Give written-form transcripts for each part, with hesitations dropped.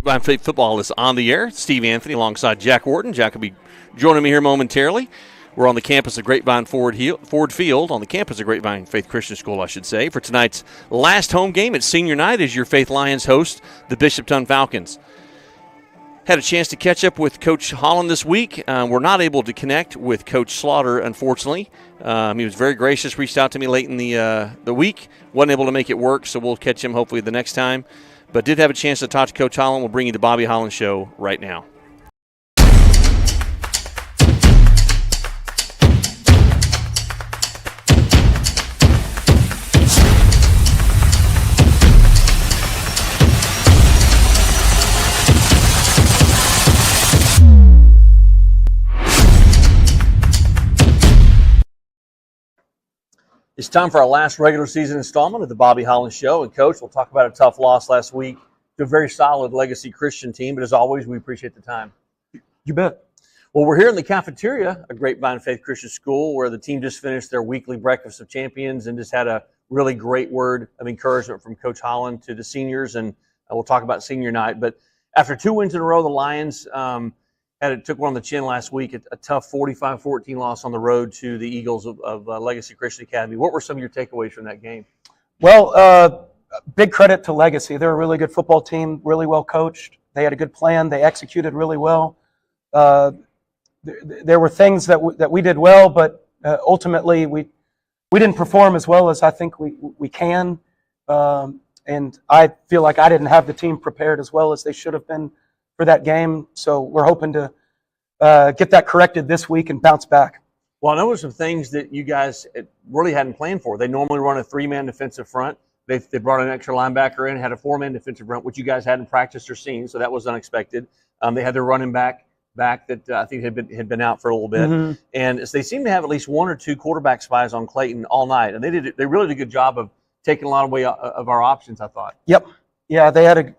Grapevine Faith Football is on the air. Steve Anthony alongside Jack Wharton. Jack will be joining me here momentarily. We're on the campus of Grapevine Ford Field, on the campus of Grapevine Faith Christian School, I should say, for tonight's last home game at senior night as your Faith Lions host the Bishop Dunne Falcons. Had a chance to catch up with Coach Holland this week. We're not able to connect with Coach Slaughter, unfortunately. He was very gracious, reached out to me late in the week. Wasn't able to make it work, so we'll catch him hopefully the next time. But did have a chance to talk to Coach Holland. We'll bring you the Bobby Holland Show right now. It's time for our last regular season installment of the Bobby Holland Show. And, Coach, we'll talk about a tough loss last week to a very solid Legacy Christian team. But, as always, we appreciate the time. You bet. Well, we're here in the cafeteria at Grapevine Faith Christian School where the team just finished their weekly Breakfast of Champions and just had a really great word of encouragement from Coach Holland to the seniors. And we'll talk about senior night. But after 2 wins in a row, the Lions took one on the chin last week, a tough 45-14 loss on the road to the Eagles of Legacy Christian Academy. What were some of your takeaways from that game? Well, big credit to Legacy. They're a really good football team, really well coached. They had a good plan. They executed really well. There were things that we did well, but ultimately we didn't perform as well as I think we can. And I feel like I didn't have the team prepared as well as they should have been for that game, so we're hoping to get that corrected this week and bounce back. Well, I know there's some things that you guys really hadn't planned for. They normally run a 3-man defensive front. They brought an extra linebacker in, had a 4-man defensive front, which you guys hadn't practiced or seen, so that was unexpected. They had their running back that I think had been out for a little bit, and they seemed to have at least 1 or 2 quarterback spies on Clayton all night, and they really did a good job of taking a lot away of our options, I thought. Yep. Yeah, they had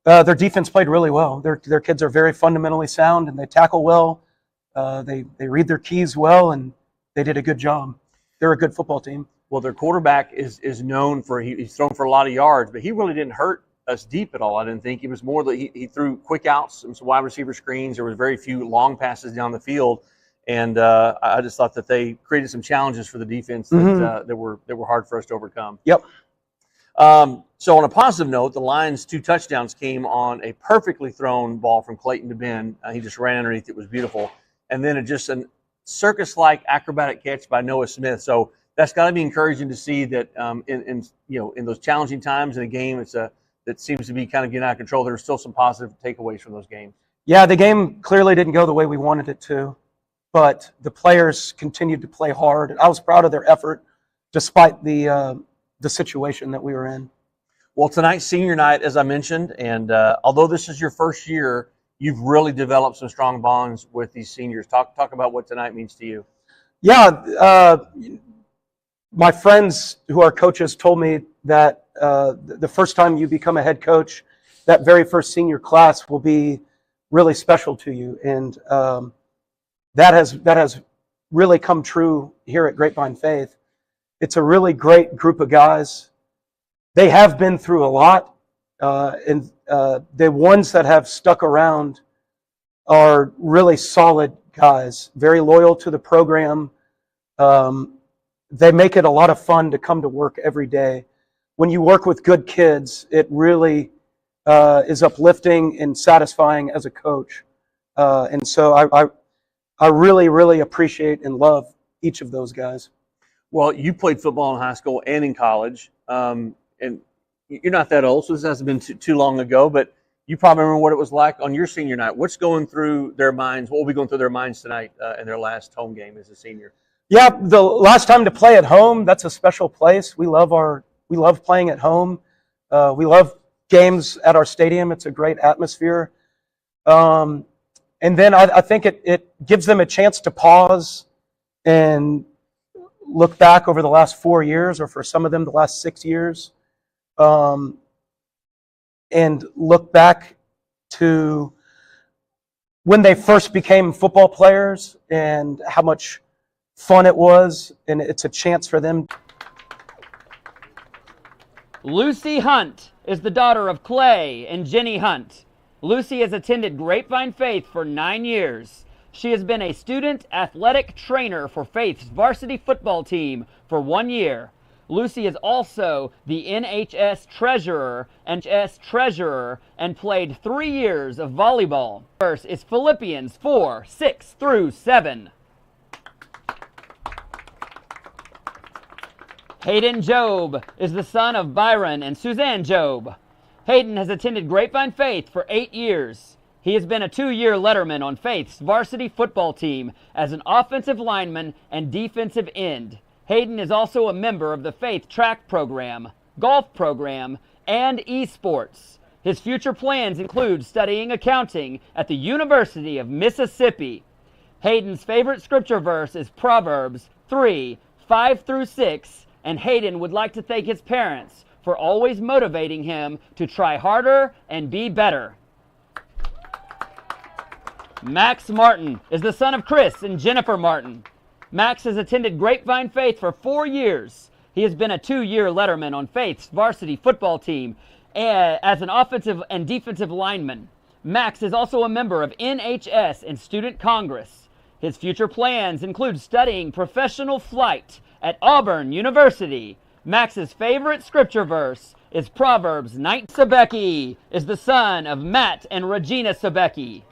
their defense played really well. Their kids are very fundamentally sound, and they tackle well. They read their keys well, and they did a good job. They're a good football team. Well, their quarterback is known for he's thrown for a lot of yards, but he really didn't hurt us deep at all. I didn't think. It was more that he threw quick outs, some wide receiver screens. There was very few long passes down the field, and I just thought that they created some challenges for the defense that were hard for us to overcome. Yep. So on a positive note, the Lions' 2 touchdowns came on a perfectly thrown ball from Clayton to Ben. He just ran underneath. It was beautiful. And then just a circus-like acrobatic catch by Noah Smith. So that's got to be encouraging to see that in those challenging times in a game that seems to be kind of getting out of control, there are still some positive takeaways from those games. Yeah, the game clearly didn't go the way we wanted it to, but the players continued to play hard. I was proud of their effort despite the situation that we were in. Well, tonight's senior night, as I mentioned, and although this is your first year, you've really developed some strong bonds with these seniors. Talk about what tonight means to you. Yeah, my friends who are coaches told me that the first time you become a head coach, that very first senior class will be really special to you, and that has really come true here at Grapevine Faith. It's a really great group of guys. They have been through a lot, and the ones that have stuck around are really solid guys, very loyal to the program. They make it a lot of fun to come to work every day. When you work with good kids, it really is uplifting and satisfying as a coach. And so I really, really appreciate and love each of those guys. Well, you played football in high school and in college, and you're not that old, so this hasn't been too long ago, but you probably remember what it was like on your senior night. What's going through their minds? What will be going through their minds tonight in their last home game as a senior? Yeah, the last time to play at home, that's a special place. We love playing at home. We love games at our stadium. It's a great atmosphere. And then I think it gives them a chance to pause and look back over the last 4 years, or for some of them, the last 6 years, and look back to when they first became football players and how much fun it was, and it's a chance for them. Lucy Hunt is the daughter of Clay and Jenny Hunt. Lucy has attended Grapevine Faith for 9 years. She has been a student athletic trainer for Faith's varsity football team for 1 year. Lucy is also the NHS treasurer and played 3 years of volleyball. Verse is Philippians 4:6-7. Hayden Job is the son of Byron and Suzanne Job. Hayden has attended Grapevine Faith for 8 years. He has been a 2-year letterman on Faith's varsity football team as an offensive lineman and defensive end. Hayden is also a member of the Faith track program, golf program, and esports. His future plans include studying accounting at the University of Mississippi. Hayden's favorite scripture verse is Proverbs 3:5-6, and Hayden would like to thank his parents for always motivating him to try harder and be better. Max Martin is the son of Chris and Jennifer Martin. Max has attended Grapevine Faith for 4 years. He has been a 2-year letterman on Faith's varsity football team as an offensive and defensive lineman. Max is also a member of NHS and Student Congress. His future plans include studying professional flight at Auburn University. Max's favorite scripture verse is Proverbs 9. Sebecki is the son of Matt and Regina Sebecki.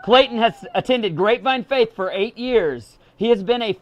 Clayton has attended Grapevine Faith for 8 years. He has been a